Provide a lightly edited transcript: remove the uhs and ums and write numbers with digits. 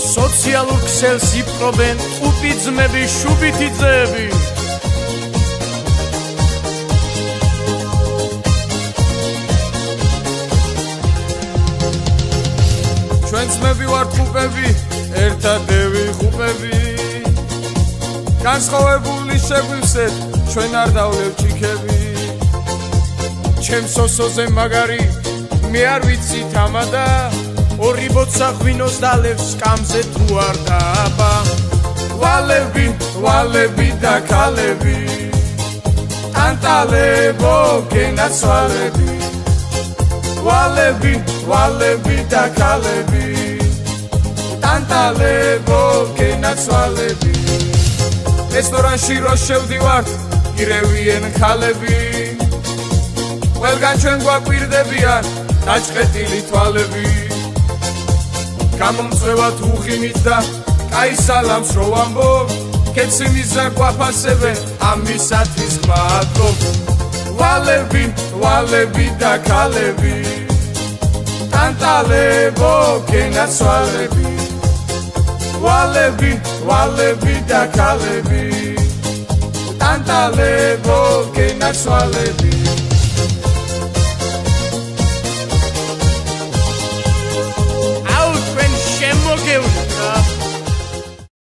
სოციალურ ქსელს იპყრობენ ტყუპი ძმები, შუბითი ძეები. ჩვენ ძმები ვართ ხუპები, ერთადევი ხუპები. განსხვავებული შეგვივსეთ, ჩვენ არ დავლევ ჭიქები. ჩემს ოსოზე მაგარი, მე არ ვიცი თამადა. ორი ბოცა ღვინოს დალევს სკამზე თუ არ დააბა. ვალები, ვალები და ქალები, ტანტალებო გენაცვალები. ვალები, ვალები და ქალები, ტანტალებო გენაცვალები. რესტორანში რო შევდივართ, ირევიან ქალები. ყველგან ჩვენ გვაკვირდებიან დაჭყეტილი თვალები. გამომწვევათ უხიმით და კაი სალამს რო ვამბობ, კეციმიზა გვაფასებენ ამისათვის გმადლობ. ვალები, ვალები და ქალები, ტანტალებო გენაცვალები. ვალები, ვალები და ქალები, ტანტალებო გენაცვალები.